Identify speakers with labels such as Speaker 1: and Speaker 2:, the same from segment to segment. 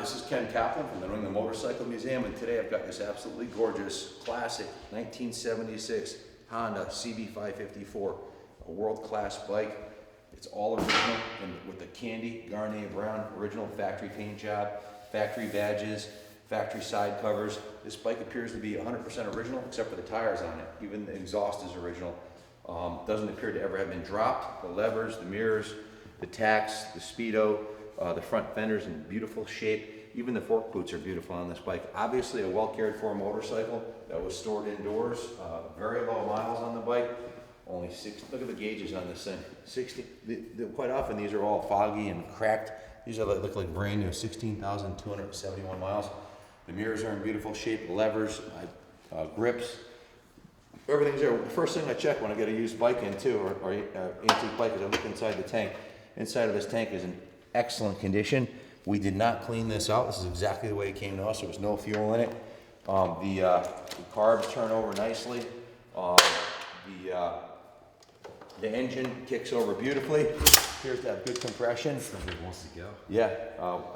Speaker 1: this is Ken Kaplan from the New England Motorcycle Museum, and today I've got this absolutely gorgeous, classic 1976 Honda CB554, a world-class bike. It's all original and with the candy Garnier brown, original factory paint job, factory badges, factory side covers. This bike appears to be 100% original except for the tires on it. Even the exhaust is original. Doesn't appear to ever have been dropped. The levers, the mirrors, the tacks, the speedo, the front fender's in beautiful shape. Even the fork boots are beautiful on this bike. Obviously a well cared for motorcycle that was stored indoors. Very low miles on the bike. Only 60, look at the gauges on this thing. 60, quite often these are all foggy and cracked. These are look like brand new, 16,271 miles. The mirrors are in beautiful shape, levers, grips, everything's there. The first thing I check when I get a used bike in too, or antique bike, is I look inside the tank. Inside of this tank is in excellent condition. We did not clean this out. This is exactly the way it came to us. There was no fuel in it. The carbs turn over nicely. The engine kicks over beautifully. Appears to have good compression.
Speaker 2: Somebody wants to go.
Speaker 1: Yeah,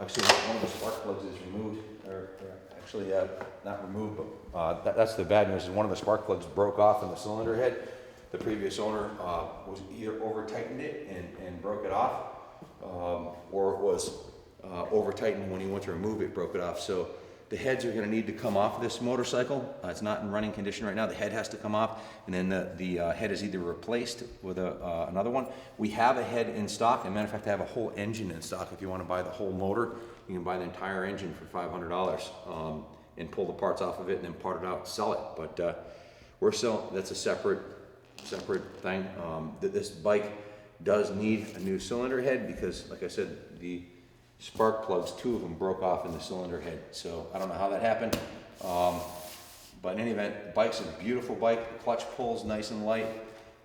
Speaker 1: actually one of the spark plugs is removed, or actually not removed, but that's the bad news. Is one of the spark plugs broke off in the cylinder head. The previous owner was either over tightened it and broke it off, or it was over tightened when he went to remove it, broke it off. So the heads are going to need to come off of this motorcycle. It's not in running condition right now. The head has to come off, and then the head is either replaced with another one. We have a head in stock. As a matter of fact, I have a whole engine in stock. If you want to buy the whole motor, you can buy the entire engine for $500 and pull the parts off of it and then part it out and sell it. But we're selling, that's a separate thing. This bike does need a new cylinder head because, like I said, the spark plugs, 2 of them broke off in the cylinder head. So I don't know how that happened. But in any event, the bike's a beautiful bike. The clutch pulls nice and light.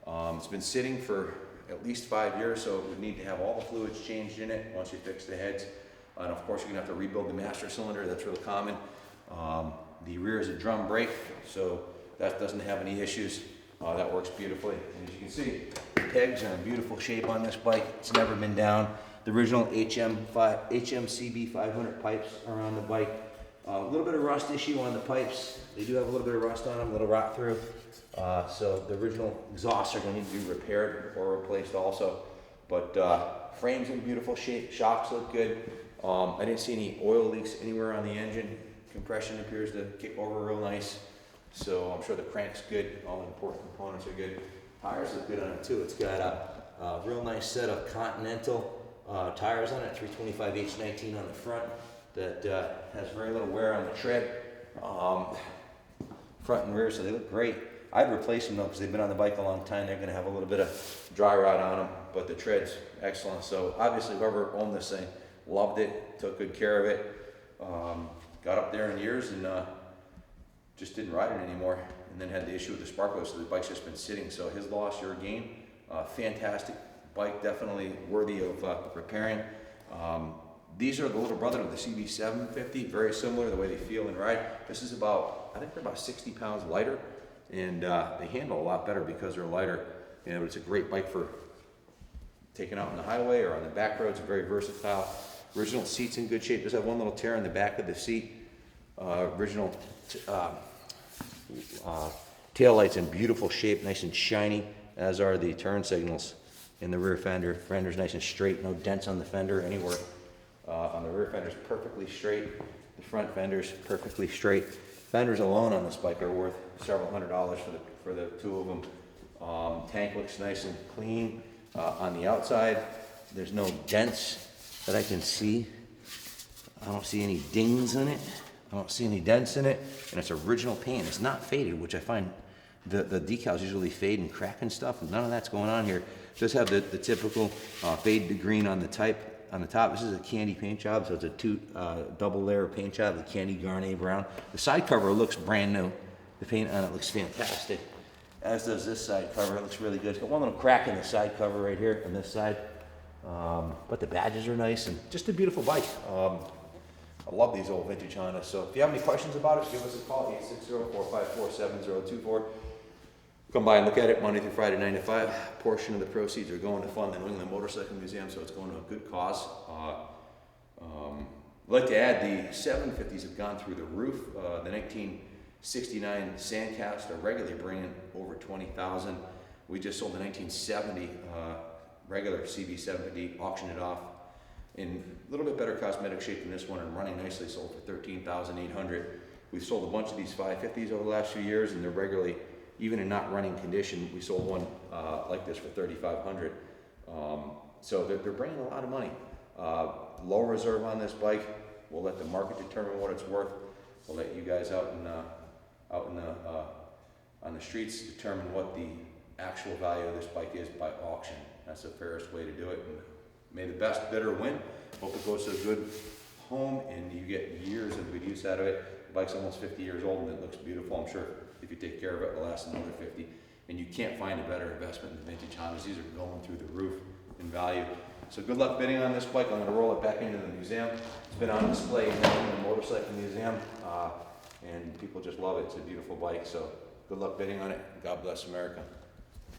Speaker 1: It's been sitting for at least 5 years, so it would need to have all the fluids changed in it once you fix the heads. And of course, you're gonna have to rebuild the master cylinder. That's really common. The rear is a drum brake, so that doesn't have any issues. That works beautifully. And as you can see, the pegs are in beautiful shape on this bike. It's never been down. The original CB550 pipes are on the bike. A little bit of rust issue on the pipes. They do have a little bit of rust on them, a little rot through. So the original exhausts are going to need to be repaired or replaced also. But frame's in beautiful shape. Shocks look good. I didn't see any oil leaks anywhere on the engine. Compression appears to kick over real nice. So I'm sure the crank's good. All the important components are good. Tires look good on it too. It's got a real nice set of Continental tires on it, 325H19 on the front that has very little wear on the tread, front and rear, so they look great. I'd replace them though because they've been on the bike a long time. They're going to have a little bit of dry rot on them, but the tread's excellent. So obviously whoever owned this thing loved it, took good care of it, got up there in years and just didn't ride it anymore, and then had the issue with the spark plugs, so the bike's just been sitting. So his loss, your gain. Fantastic bike, definitely worthy of repairing. These are the little brother of the CB750, very similar the way they feel and ride. This is about, I think they're about 60 pounds lighter, and they handle a lot better because they're lighter. And it's a great bike for taking out on the highway or on the back roads. Very versatile. Original seat's in good shape. There's that one little tear in the back of the seat. Original tail lights in beautiful shape, nice and shiny, as are the turn signals. In the rear fender, fender's nice and straight, no dents on the fender anywhere. On the rear fender's perfectly straight. The front fender's perfectly straight. Fenders alone on this bike are worth several $100s for the 2 of them. Tank looks nice and clean on the outside. There's no dents that I can see. I don't see any dings in it. I don't see any dents in it, and it's original paint. It's not faded, which I find the decals usually fade and crack and stuff. None of that's going on here. It does have the typical fade to green on the top. This is a candy paint job, so it's a double layer paint job, the candy Garnier brown. The side cover looks brand new. The paint on it looks fantastic, as does this side cover. It looks really good. It's got one little crack in the side cover right here on this side, but the badges are nice and just a beautiful bike. I love these old vintage Hondas. So if you have any questions about it, give us a call, 860-454-7024. Come by and look at it Monday through Friday, 9 to 5. A portion of the proceeds are going to fund the New England Motorcycle Museum, so it's going to a good cause. I'd like to add the 750s have gone through the roof. The 1969 Sandcastle regularly bringing over 20,000. We just sold the 1970 regular CB550, auctioned it off in a little bit better cosmetic shape than this one and running nicely, sold for 13,800. We've sold a bunch of these 550s over the last few years, and they're regularly, even in not running condition. We sold one like this for 3,500. So they're bringing a lot of money. Low reserve on this bike. We'll let the market determine what it's worth. We'll let you guys on the streets determine what the actual value of this bike is by auction. That's the fairest way to do it. And may the best bidder win. Hope it goes to a good home and you get years of good use out of it. The bike's almost 50 years old and it looks beautiful. I'm sure if you take care of it, it'll last another 50. And you can't find a better investment than vintage Hondas. These are going through the roof in value. So good luck bidding on this bike. I'm going to roll it back into the museum. It's been on display in the motorcycle museum, and people just love it. It's a beautiful bike. So good luck bidding on it. God bless America.